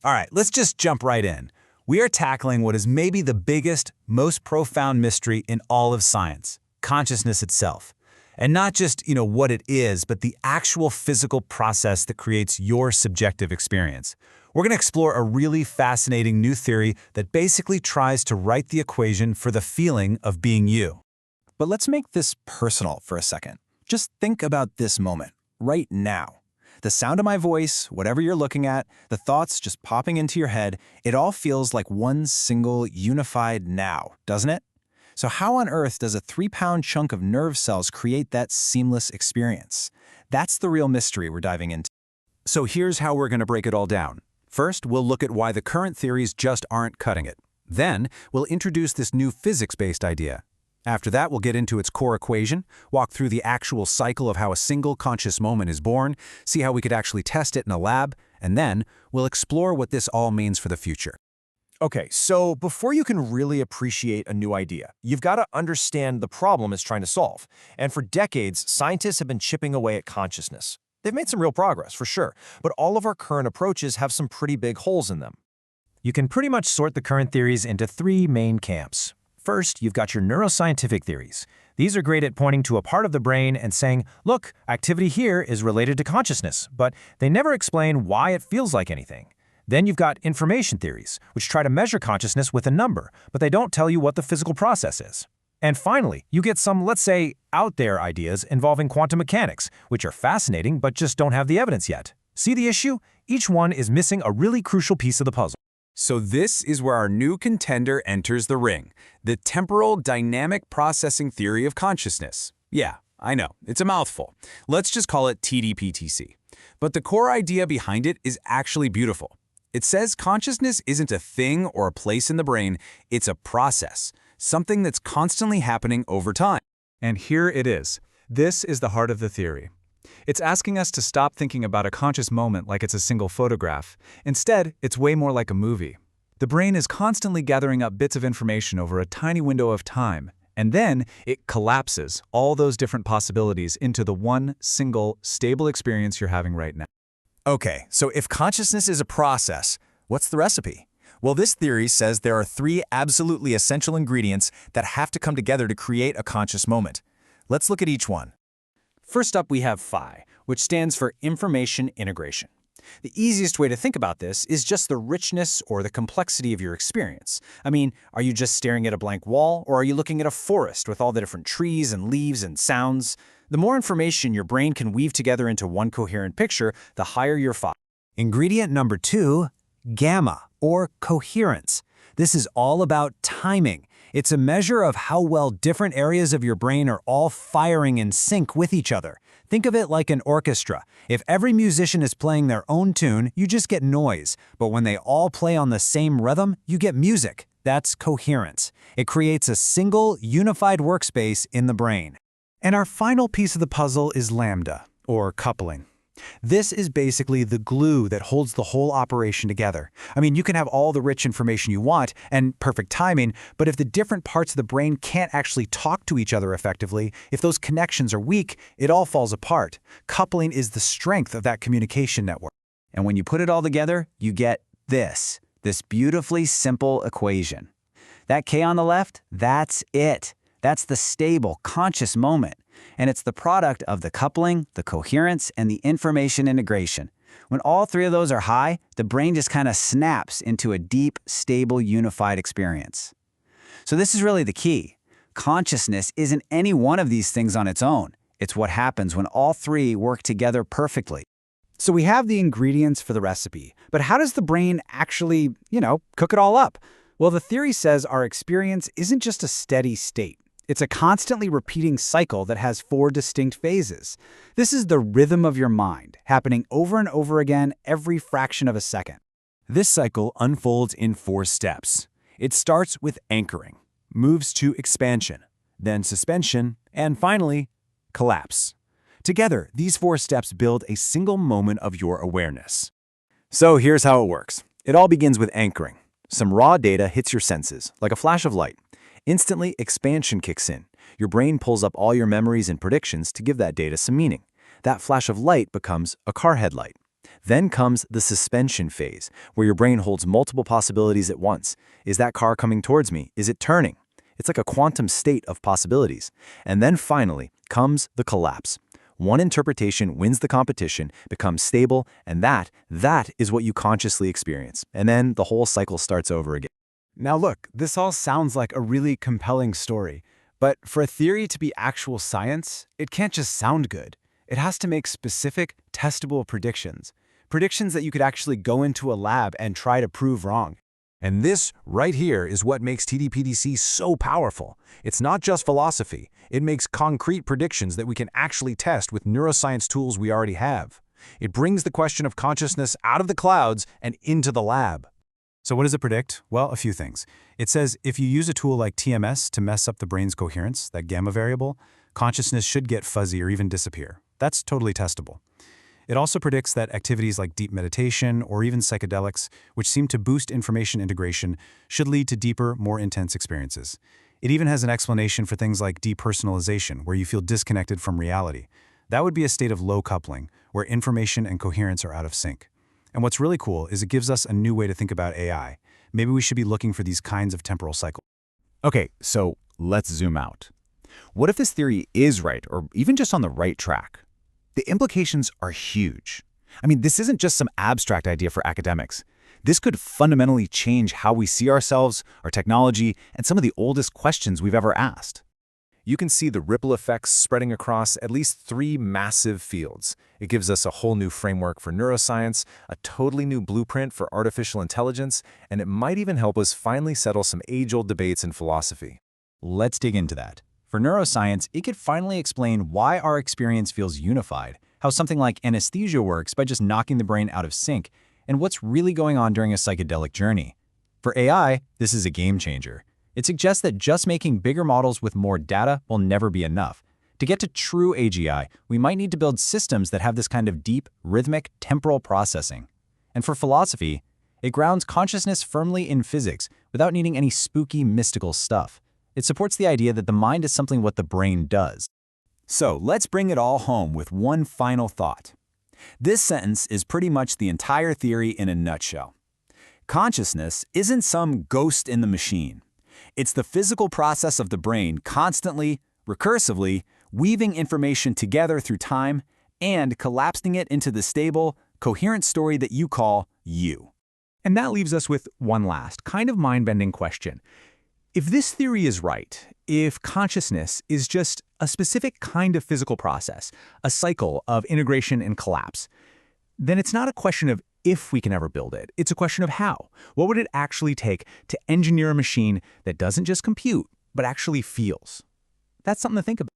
All right, let's just jump right in. We are tackling what is maybe the biggest, most profound mystery in all of science, consciousness itself. And not just, what it is, but the actual physical process that creates your subjective experience. We're going to explore a really fascinating new theory that basically tries to write the equation for the feeling of being you. But let's make this personal for a second. Just think about this moment, right now. The sound of my voice, whatever you're looking at, the thoughts just popping into your head, it all feels like one single unified now, doesn't it? So how on earth does a 3-pound chunk of nerve cells create that seamless experience? That's the real mystery we're diving into. So here's how we're going to break it all down. First, we'll look at why the current theories just aren't cutting it. Then, we'll introduce this new physics-based idea. After that, we'll get into its core equation, walk through the actual cycle of how a single conscious moment is born, see how we could actually test it in a lab, and then we'll explore what this all means for the future. Okay, so before you can really appreciate a new idea, you've got to understand the problem it's trying to solve. And for decades, scientists have been chipping away at consciousness. They've made some real progress, for sure, but all of our current approaches have some pretty big holes in them. You can pretty much sort the current theories into 3 main camps. First, you've got your neuroscientific theories. These are great at pointing to a part of the brain and saying, look, activity here is related to consciousness, but they never explain why it feels like anything. Then you've got information theories, which try to measure consciousness with a number, but they don't tell you what the physical process is. And finally, you get some, let's say, out there ideas involving quantum mechanics, which are fascinating but just don't have the evidence yet. See the issue? Each one is missing a really crucial piece of the puzzle. So this is where our new contender enters the ring, the temporal dynamic processing theory of consciousness. Yeah, I know, it's a mouthful. Let's just call it TDPTC. But the core idea behind it is actually beautiful. It says consciousness isn't a thing or a place in the brain, it's a process, something that's constantly happening over time. And here it is. This is the heart of the theory. It's asking us to stop thinking about a conscious moment like it's a single photograph. Instead, it's way more like a movie. The brain is constantly gathering up bits of information over a tiny window of time, and then it collapses all those different possibilities into the one single, stable experience you're having right now. Okay, so if consciousness is a process, what's the recipe? Well, this theory says there are 3 absolutely essential ingredients that have to come together to create a conscious moment. Let's look at each one. First up, we have PHI, which stands for information integration. The easiest way to think about this is just the richness or the complexity of your experience. I mean, are you just staring at a blank wall, or are you looking at a forest with all the different trees and leaves and sounds? The more information your brain can weave together into one coherent picture, the higher your PHI. Ingredient number 2, gamma, or coherence. This is all about timing. It's a measure of how well different areas of your brain are all firing in sync with each other. Think of it like an orchestra. If every musician is playing their own tune, you just get noise. But when they all play on the same rhythm, you get music. That's coherence. It creates a single, unified workspace in the brain. And our final piece of the puzzle is lambda, or coupling. This is basically the glue that holds the whole operation together. I mean, you can have all the rich information you want and perfect timing, but if the different parts of the brain can't actually talk to each other effectively, if those connections are weak, it all falls apart. Coupling is the strength of that communication network. And when you put it all together, you get this beautifully simple equation. That K on the left, that's it. That's the stable, conscious moment. And it's the product of the coupling, the coherence, and the information integration. When all 3 of those are high, the brain just kind of snaps into a deep, stable, unified experience. So this is really the key. Consciousness isn't any one of these things on its own. It's what happens when all 3 work together perfectly. So we have the ingredients for the recipe, but how does the brain actually, cook it all up? Well, the theory says our experience isn't just a steady state. It's a constantly repeating cycle that has 4 distinct phases. This is the rhythm of your mind, happening over and over again every fraction of a second. This cycle unfolds in 4 steps. It starts with anchoring, moves to expansion, then suspension, and finally, collapse. Together, these 4 steps build a single moment of your awareness. So here's how it works. It all begins with anchoring. Some raw data hits your senses, like a flash of light. Instantly, expansion kicks in. Your brain pulls up all your memories and predictions to give that data some meaning. That flash of light becomes a car headlight. Then comes the suspension phase, where your brain holds multiple possibilities at once. Is that car coming towards me? Is it turning? It's like a quantum state of possibilities. And then finally comes the collapse. One interpretation wins the competition, becomes stable, and that is what you consciously experience. And then the whole cycle starts over again. Now look, this all sounds like a really compelling story, but for a theory to be actual science, it can't just sound good. It has to make specific, testable predictions. Predictions that you could actually go into a lab and try to prove wrong. And this right here is what makes TDPDC so powerful. It's not just philosophy. It makes concrete predictions that we can actually test with neuroscience tools we already have. It brings the question of consciousness out of the clouds and into the lab. So what does it predict? Well, a few things. It says if you use a tool like TMS to mess up the brain's coherence, that gamma variable, consciousness should get fuzzy or even disappear. That's totally testable. It also predicts that activities like deep meditation or even psychedelics, which seem to boost information integration, should lead to deeper, more intense experiences. It even has an explanation for things like depersonalization, where you feel disconnected from reality. That would be a state of low coupling, where information and coherence are out of sync. And what's really cool is it gives us a new way to think about AI. Maybe we should be looking for these kinds of temporal cycles. Okay, so let's zoom out. What if this theory is right, or even just on the right track? The implications are huge. I mean, this isn't just some abstract idea for academics. This could fundamentally change how we see ourselves, our technology, and some of the oldest questions we've ever asked. You can see the ripple effects spreading across at least 3 massive fields. It gives us a whole new framework for neuroscience, a totally new blueprint for artificial intelligence, and it might even help us finally settle some age-old debates in philosophy. Let's dig into that. For neuroscience, it could finally explain why our experience feels unified, how something like anesthesia works by just knocking the brain out of sync, and what's really going on during a psychedelic journey. For AI, this is a game changer. It suggests that just making bigger models with more data will never be enough. To get to true AGI, we might need to build systems that have this kind of deep, rhythmic, temporal processing. And for philosophy, it grounds consciousness firmly in physics without needing any spooky, mystical stuff. It supports the idea that the mind is something what the brain does. So let's bring it all home with one final thought. This sentence is pretty much the entire theory in a nutshell. Consciousness isn't some ghost in the machine. It's the physical process of the brain constantly, recursively, weaving information together through time and collapsing it into the stable, coherent story that you call you. And that leaves us with one last, kind of mind-bending question. If this theory is right, if consciousness is just a specific kind of physical process, a cycle of integration and collapse, then it's not a question of if we can ever build it. It's a question of how. What would it actually take to engineer a machine that doesn't just compute, but actually feels? That's something to think about.